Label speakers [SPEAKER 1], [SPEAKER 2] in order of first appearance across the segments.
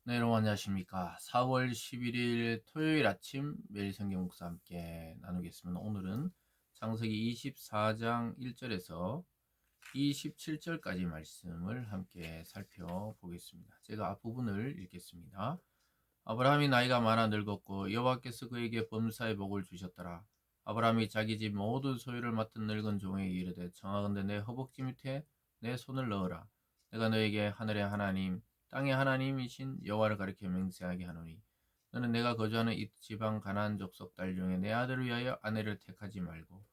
[SPEAKER 1] 네, 여러분 안녕하십니까. 4월 11일 토요일 아침 매일 성경 묵사 함께 나누겠습니다. 오늘은 창세기 24장 1절에서 27절까지 말씀을 함께 살펴보겠습니다. 제가 앞부분을 읽겠습니다. 아브라함이 나이가 많아 늙었고 여호와께서 그에게 범사의 복을 주셨더라. 아브라함이 자기 집 모든 소유를 맡은 늙은 종에게 이르되 청하건대 내 허벅지 밑에 내 손을 넣으라. 내가 너에게 하늘의 하나님 땅의 하나님이신 여호와를 가리켜 맹세하게 하노니 너는 내가 거주하는 이 지방 가나안 족속 딸 중에 내 아들을 위하여 아내를 택하지 말고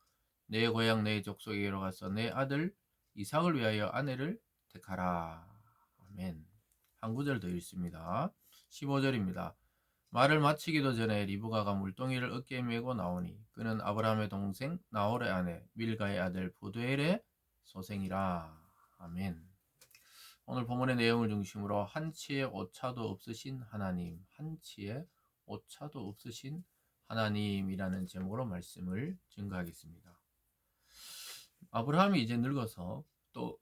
[SPEAKER 1] 내 고향 내 족속에게로 가서 내 아들 이삭을 위하여 아내를 택하라. 아멘. 한 구절 더 읽습니다. 15절입니다. 말을 마치기도 전에 리브가가 물동이를 어깨에 메고 나오니 그는 아브라함의 동생 나홀의 아내 밀가의 아들 부두엘의 소생이라. 아멘. 오늘 본문의 내용을 중심으로 한치의 오차도 없으신 하나님, 한치의 오차도 없으신 하나님이라는 제목으로 말씀을 증거하겠습니다. 아브라함이 이제 늙어서 또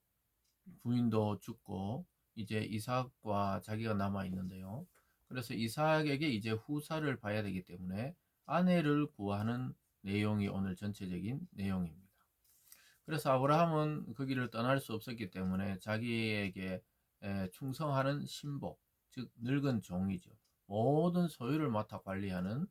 [SPEAKER 1] 부인도 죽고 이제 이삭과 자기가 남아 있는데요. 그래서 이삭에게 이제 후사를 봐야 되기 때문에 아내를 구하는 내용이 오늘 전체적인 내용입니다. 그래서 아브라함은 그 길을 떠날 수 없었기 때문에 자기에게 충성하는 신복, 즉 늙은 종이죠. 모든 소유를 맡아 관리하는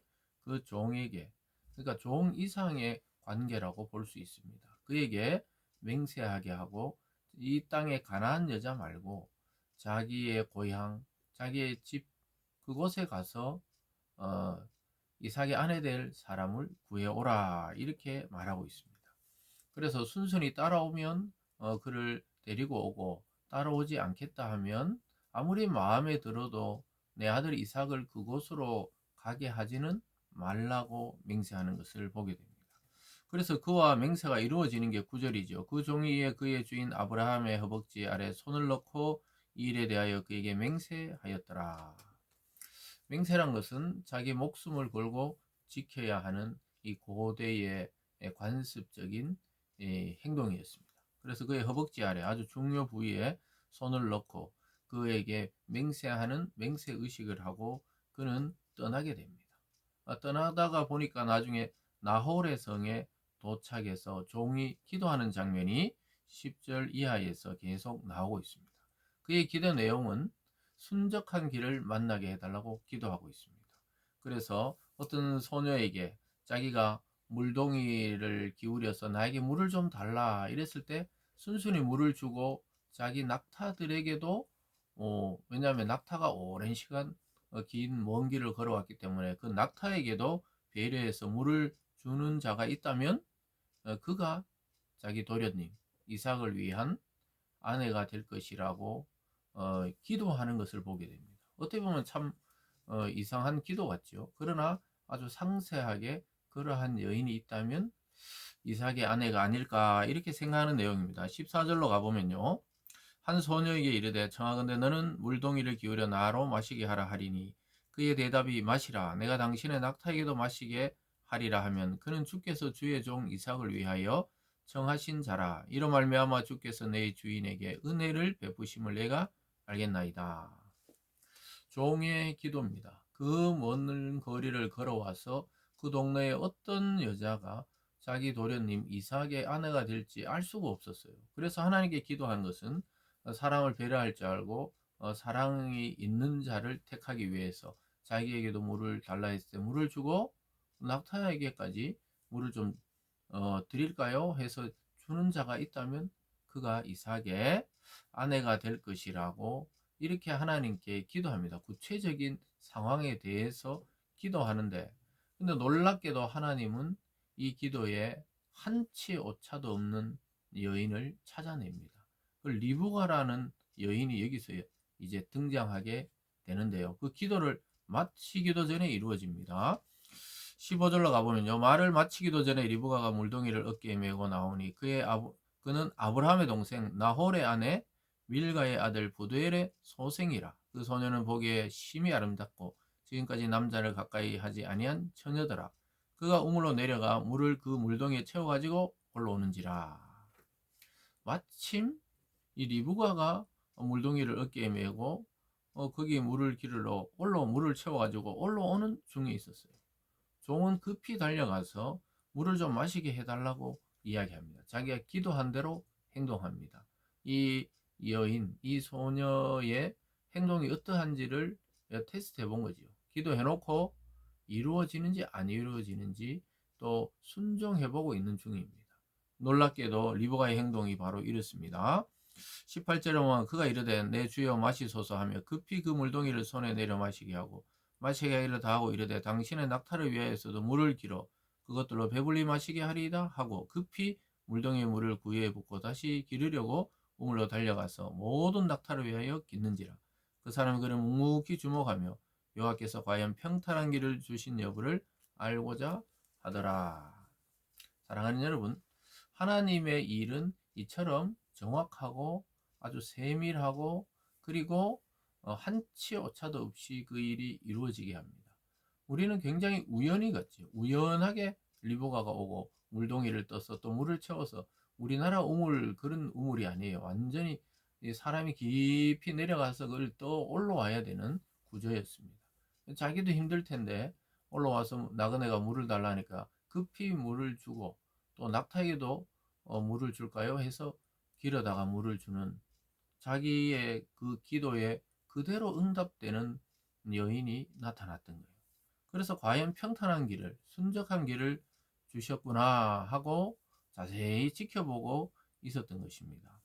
[SPEAKER 1] 그 종에게, 그러니까 종 이상의 관계라고 볼 수 있습니다. 그에게 맹세하게 하고 이 땅에 가난한 여자 말고 자기의 고향, 자기의 집 그곳에 가서 이삭의 아내 될 사람을 구해오라 이렇게 말하고 있습니다. 그래서 순순히 따라오면 그를 데리고 오고 따라오지 않겠다 하면 아무리 마음에 들어도 내 아들 이삭을 그곳으로 가게 하지는 말라고 맹세하는 것을 보게 됩니다. 그래서 그와 맹세가 이루어지는 게 9절이죠. 그 종이 그의 주인 아브라함의 허벅지 아래 손을 넣고 이 일에 대하여 그에게 맹세하였더라. 맹세란 것은 자기 목숨을 걸고 지켜야 하는 이 고대의 관습적인 행동이었습니다. 그래서 그의 허벅지 아래 아주 중요 부위에 손을 넣고 그에게 맹세하는 맹세 의식을 하고 그는 떠나게 됩니다. 떠나다가 보니까 나중에 나홀의 성에 도착해서 종이 기도하는 장면이 10절 이하에서 계속 나오고 있습니다. 그의 기도 내용은 순적한 길을 만나게 해달라고 기도하고 있습니다. 그래서 어떤 소녀에게 자기가 물동이를 기울여서 나에게 물을 좀 달라 이랬을 때 순순히 물을 주고 자기 낙타들에게도 왜냐하면 낙타가 오랜 시간 긴 먼 길을 걸어왔기 때문에 그 낙타에게도 배려해서 물을 주는 자가 있다면 그가 자기 도련님 이삭을 위한 아내가 될 것이라고 기도하는 것을 보게 됩니다. 어떻게 보면 참 이상한 기도 같죠. 그러나 아주 상세하게 그러한 여인이 있다면 이삭의 아내가 아닐까 이렇게 생각하는 내용입니다. 14절로 가보면요. 한 소녀에게 이르되 청하건대 너는 물동이를 기울여 나로 마시게 하라 하리니 그의 대답이 마시라 내가 당신의 낙타에게도 마시게 하리라 하면 그는 주께서 주의 종 이삭을 위하여 청하신 자라 이로 말미암아 주께서 내 주인에게 은혜를 베푸심을 내가 알겠나이다. 종의 기도입니다. 그 먼 거리를 걸어와서 그 동네에 어떤 여자가 자기 도련님 이삭의 아내가 될지 알 수가 없었어요. 그래서 하나님께 기도한 것은 사람을 배려할 줄 알고 사랑이 있는 자를 택하기 위해서 자기에게도 물을 달라 했을 때 물을 주고 낙타에게까지 물을 좀 드릴까요? 해서 주는 자가 있다면 그가 이삭의 아내가 될 것이라고 이렇게 하나님께 기도합니다. 구체적인 상황에 대해서 기도하는데 근데 놀랍게도 하나님은 이 기도에 한치 오차도 없는 여인을 찾아냅니다. 그 리브가라는 여인이 여기서 이제 등장하게 되는데요. 그 기도를 마치기도 전에 이루어집니다. 15절로 가보면요. 말을 마치기도 전에 리브가가 물동이를 어깨에 메고 나오니 그는 아브라함의 동생 나홀의 아내 밀가의 아들 부두엘의 소생이라. 그 소녀는 보기에 심히 아름답고 지금까지 남자를 가까이 하지 아니한 처녀더라. 그가 우물로 내려가 물을 그 물동이에 채워가지고 올라오는지라. 마침 이 리브가가 물동이를 어깨에 메고 거기 물을 기르러 물을 채워가지고 올라오는 중에 있었어요. 종은 급히 달려가서 물을 좀 마시게 해달라고 이야기합니다. 자기가 기도한 대로 행동합니다. 이 여인, 이 소녀의 행동이 어떠한지를 테스트 해본 거지요. 기도해놓고 이루어지는지 안 이루어지는지 또 순종해보고 있는 중입니다. 놀랍게도 리브가의 행동이 바로 이렇습니다. 18절에 보면 그가 이르되 내 주여 마시소서 하며 급히 그 물동이를 손에 내려 마시게 하고 마시게 하기를 다하고 이르되 당신의 낙타를 위하여서도 물을 길어 그것들로 배불리 마시게 하리이다 하고 급히 물동이의 물을 구유에 붓고 다시 기르려고 우물로 달려가서 모든 낙타를 위하여 깃는지라. 그 사람이 그를 묵묵히 주목하며 여호와께서 과연 평탄한 길을 주신 여부를 알고자 하더라. 사랑하는 여러분, 하나님의 일은 이처럼 정확하고 아주 세밀하고 그리고 한치 오차도 없이 그 일이 이루어지게 합니다. 우리는 굉장히 우연히 같죠. 우연하게 리보가가 오고 물동이를 떠서 또 물을 채워서 우리나라 우물 그런 우물이 아니에요. 완전히 사람이 깊이 내려가서 그걸 또 올라와야 되는 구조였습니다. 자기도 힘들 텐데 올라와서 나그네가 물을 달라니까 급히 물을 주고 또 낙타에게도 물을 줄까요? 해서 길어다가 물을 주는 자기의 그 기도에 그대로 응답되는 여인이 나타났던 거예요. 그래서 과연 평탄한 길을, 순적한 길을 주셨구나 하고 자세히 지켜보고 있었던 것입니다.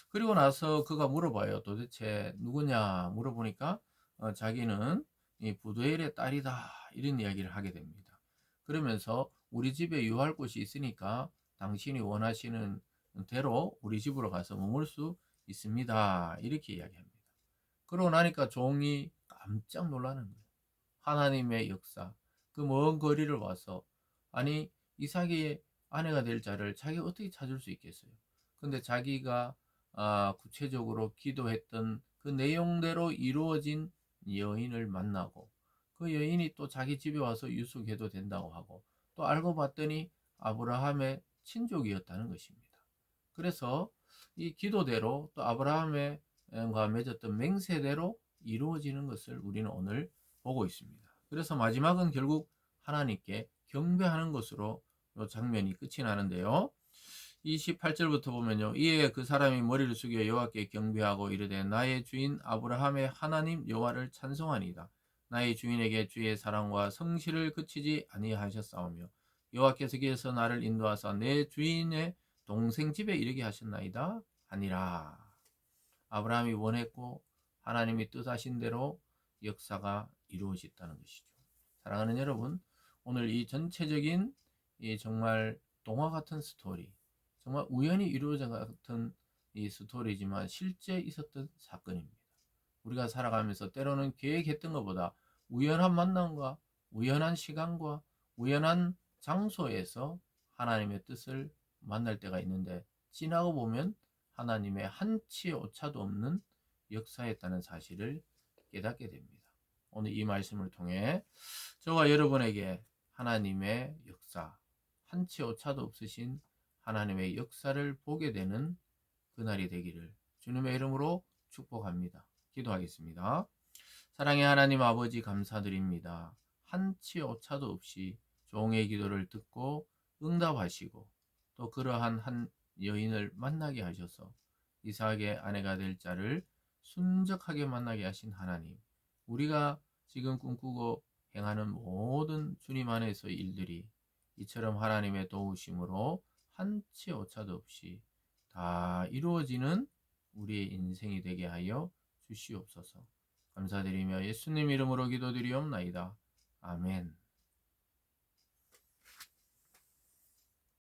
[SPEAKER 1] 그리고 나서 그가 물어봐요. 도대체 누구냐 물어보니까 자기는 이 부두엘의 딸이다 이런 이야기를 하게 됩니다. 그러면서 우리 집에 유할 곳이 있으니까 당신이 원하시는 대로 우리 집으로 가서 머물 수 있습니다. 이렇게 이야기합니다. 그러고 나니까 종이 깜짝 놀라는 거예요. 하나님의 역사, 그 먼 거리를 와서 아니 이삭의 아내가 될 자를 자기가 어떻게 찾을 수 있겠어요? 근데 자기가 구체적으로 기도했던 그 내용대로 이루어진 여인을 만나고 그 여인이 또 자기 집에 와서 유숙해도 된다고 하고 또 알고 봤더니 아브라함의 친족이었다는 것입니다. 그래서 이 기도대로 또 아브라함과 맺었던 맹세대로 이루어지는 것을 우리는 오늘 보고 있습니다. 그래서 마지막은 결국 하나님께 경배하는 것으로 이 장면이 끝이 나는데요. 28절부터 보면요. 이에 그 사람이 머리를 숙여 여호와께 경배하고 이르되 나의 주인 아브라함의 하나님 여호와를 찬송하니이다. 나의 주인에게 주의 사랑과 성실을 그치지 아니하셨사오며 여호와께서 길에서 나를 인도하사 내 주인의 동생 집에 이르게 하셨나이다 하니라. 아브라함이 원했고 하나님이 뜻하신 대로 역사가 이루어졌다는 것이죠. 사랑하는 여러분, 오늘 이 전체적인 이 정말 동화 같은 스토리, 정말 우연히 이루어진 같은 이 스토리지만 실제 있었던 사건입니다. 우리가 살아가면서 때로는 계획했던 것보다 우연한 만남과 우연한 시간과 우연한 장소에서 하나님의 뜻을 만날 때가 있는데 지나고 보면 하나님의 한치 오차도 없는 역사였다는 사실을 깨닫게 됩니다. 오늘 이 말씀을 통해 저와 여러분에게 하나님의 역사, 한치 오차도 없으신 하나님의 역사를 보게 되는 그날이 되기를 주님의 이름으로 축복합니다. 기도하겠습니다. 사랑의 하나님 아버지 감사드립니다. 한치 오차도 없이 종의 기도를 듣고 응답하시고 또 그러한 한 여인을 만나게 하셔서 이삭의 아내가 될 자를 순적하게 만나게 하신 하나님, 우리가 지금 꿈꾸고 행하는 모든 주님 안에서의 일들이 이처럼 하나님의 도우심으로 한치 오차도 없이 다 이루어지는 우리의 인생이 되게 하여 주시옵소서. 감사드리며 예수님 이름으로 기도드리옵나이다. 아멘.